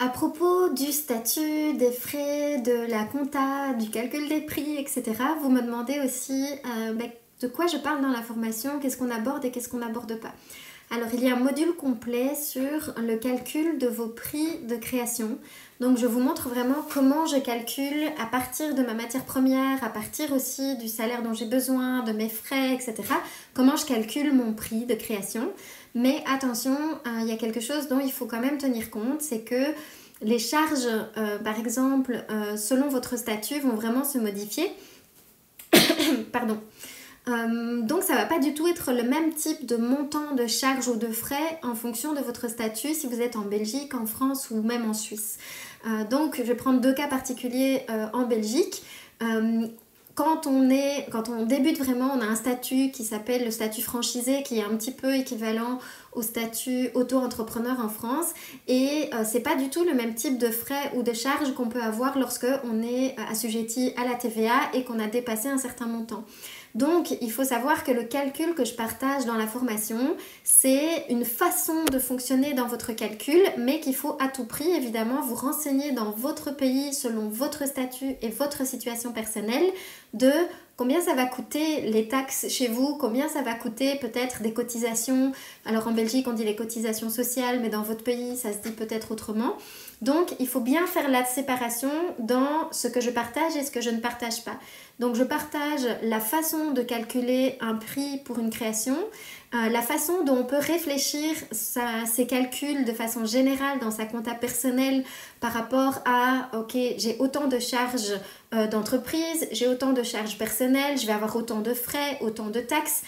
À propos du statut, des frais, de la compta, du calcul des prix, etc., vous me demandez aussi de quoi je parle dans la formation, qu'est-ce qu'on aborde et qu'est-ce qu'on n'aborde pas. Alors, il y a un module complet sur le calcul de vos prix de création. Donc, je vous montre vraiment comment je calcule à partir de ma matière première, à partir aussi du salaire dont j'ai besoin, de mes frais, etc. Comment je calcule mon prix de création. Mais attention, il y a quelque chose dont il faut quand même tenir compte, c'est que les charges, par exemple, selon votre statut, vont vraiment se modifier. Pardon. Donc ça ne va pas du tout être le même type de montant de charges ou de frais en fonction de votre statut si vous êtes en Belgique, en France ou même en Suisse. Donc je vais prendre deux cas particuliers en Belgique. Quand on débute vraiment, on a un statut qui s'appelle le statut franchisé, qui est un petit peu équivalent au statut auto-entrepreneur en France. Et c'est pas du tout le même type de frais ou de charges qu'on peut avoir lorsque on est assujetti à la TVA et qu'on a dépassé un certain montant. Donc, il faut savoir que le calcul que je partage dans la formation, c'est une façon de fonctionner dans votre calcul, mais qu'il faut à tout prix, évidemment, vous renseigner dans votre pays, selon votre statut et votre situation personnelle, de combien ça va coûter les taxes chez vous, combien ça va coûter peut-être des cotisations. Alors en Belgique, on dit les cotisations sociales, mais dans votre pays, ça se dit peut-être autrement. Donc, il faut bien faire la séparation dans ce que je partage et ce que je ne partage pas. Donc, je partage la façon de calculer un prix pour une création, la façon dont on peut réfléchir ses calculs de façon générale dans sa compta personnelle par rapport à, ok, j'ai autant de charges d'entreprise, j'ai autant de charges personnelles, je vais avoir autant de frais, autant de taxes,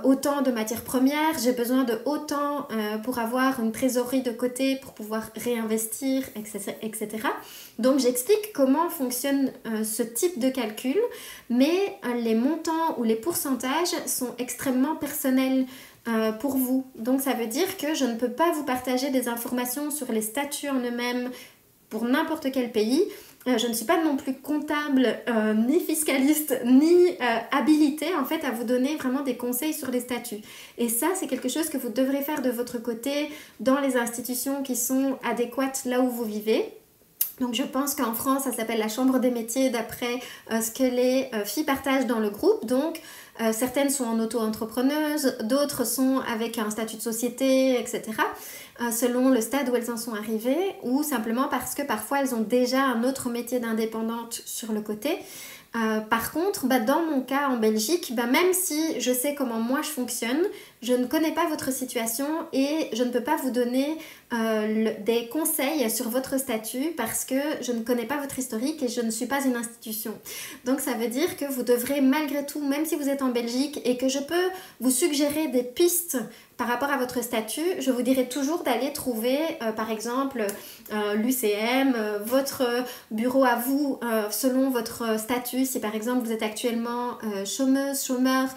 autant de matières premières, j'ai besoin de autant pour avoir une trésorerie de côté pour pouvoir réinvestir, etc. Donc j'explique comment fonctionne ce type de calcul, mais les montants ou les pourcentages sont extrêmement personnels pour vous. Donc ça veut dire que je ne peux pas vous partager des informations sur les statuts en eux-mêmes pour n'importe quel pays. Je ne suis pas non plus comptable, ni fiscaliste, ni habilitée en fait à vous donner vraiment des conseils sur les statuts. Et ça, c'est quelque chose que vous devrez faire de votre côté dans les institutions qui sont adéquates là où vous vivez. Donc je pense qu'en France, ça s'appelle la Chambre des métiers d'après ce que les filles partagent dans le groupe. Donc certaines sont en auto-entrepreneuse, d'autres sont avec un statut de société, etc. Selon le stade où elles en sont arrivées, ou simplement parce que parfois elles ont déjà un autre métier d'indépendante sur le côté. Par contre, dans mon cas en Belgique, même si je sais comment moi je fonctionne, je ne connais pas votre situation et je ne peux pas vous donner des conseils sur votre statut parce que je ne connais pas votre historique et je ne suis pas une institution. Donc ça veut dire que vous devrez malgré tout, même si vous êtes en Belgique et que je peux vous suggérer des pistes par rapport à votre statut, je vous dirais toujours d'aller trouver par exemple l'UCM, votre bureau à vous selon votre statut. Si par exemple vous êtes actuellement chômeuse, chômeur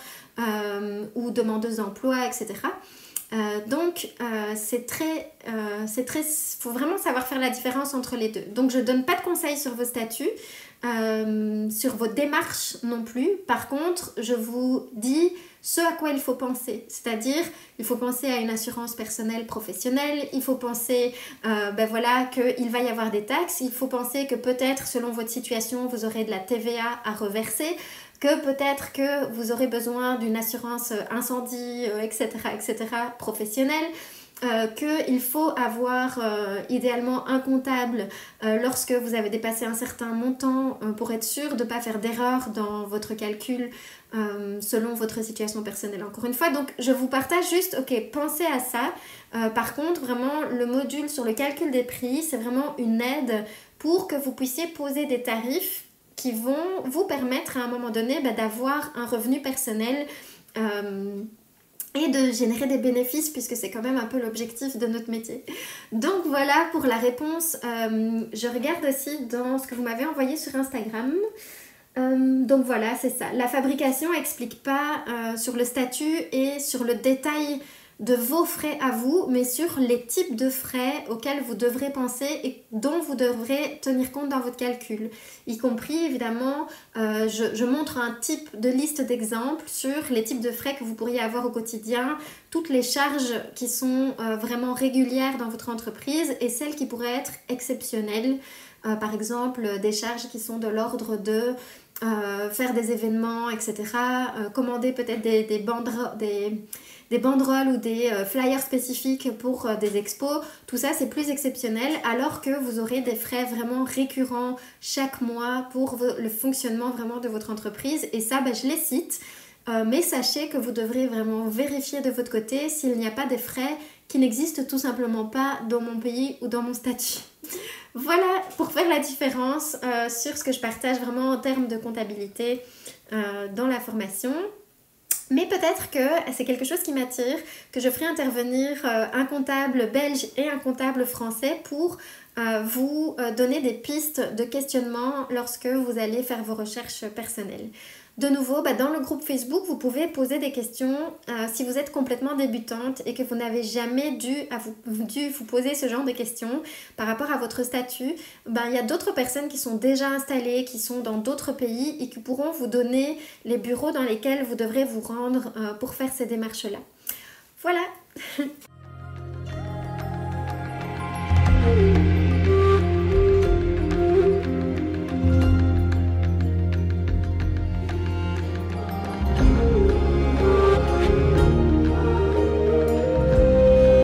ou demandeuse d'emploi, etc. Donc faut vraiment savoir faire la différence entre les deux. Donc je ne donne pas de conseils sur vos statuts, sur vos démarches non plus. Par contre, je vous dis ce à quoi il faut penser, c'est-à-dire il faut penser à une assurance personnelle professionnelle, il faut penser qu'il va y avoir des taxes, il faut penser que peut-être selon votre situation vous aurez de la TVA à reverser, que peut-être que vous aurez besoin d'une assurance incendie, etc., professionnelle. Qu'il faut avoir idéalement un comptable lorsque vous avez dépassé un certain montant pour être sûr de ne pas faire d'erreur dans votre calcul selon votre situation personnelle. Encore une fois, donc je vous partage juste, ok, pensez à ça. Par contre, vraiment, le module sur le calcul des prix, c'est vraiment une aide pour que vous puissiez poser des tarifs qui vont vous permettre à un moment donné d'avoir un revenu personnel et de générer des bénéfices puisque c'est quand même un peu l'objectif de notre métier. Donc voilà pour la réponse. Je regarde aussi dans ce que vous m'avez envoyé sur Instagram. Donc voilà, c'est ça. La fabrication n'explique pas sur le statut et sur le détail de vos frais à vous, mais sur les types de frais auxquels vous devrez penser et dont vous devrez tenir compte dans votre calcul. Y compris, évidemment, je montre un type de liste d'exemples sur les types de frais que vous pourriez avoir au quotidien, toutes les charges qui sont vraiment régulières dans votre entreprise et celles qui pourraient être exceptionnelles. Par exemple, des charges qui sont de l'ordre de faire des événements, etc. Commander peut-être des banderoles ou des flyers spécifiques pour des expos. Tout ça, c'est plus exceptionnel, alors que vous aurez des frais vraiment récurrents chaque mois pour le fonctionnement vraiment de votre entreprise. Et ça, je les cite. Mais sachez que vous devrez vraiment vérifier de votre côté s'il n'y a pas des frais qui n'existent tout simplement pas dans mon pays ou dans mon statut. Voilà pour faire la différence sur ce que je partage vraiment en termes de comptabilité dans la formation. Mais peut-être que c'est quelque chose qui m'attire, que je ferai intervenir un comptable belge et un comptable français pour vous donner des pistes de questionnement lorsque vous allez faire vos recherches personnelles. De nouveau, dans le groupe Facebook, vous pouvez poser des questions si vous êtes complètement débutante et que vous n'avez jamais dû vous poser ce genre de questions par rapport à votre statut. Il y a d'autres personnes qui sont déjà installées, qui sont dans d'autres pays et qui pourront vous donner les bureaux dans lesquels vous devrez vous rendre pour faire ces démarches-là. Voilà.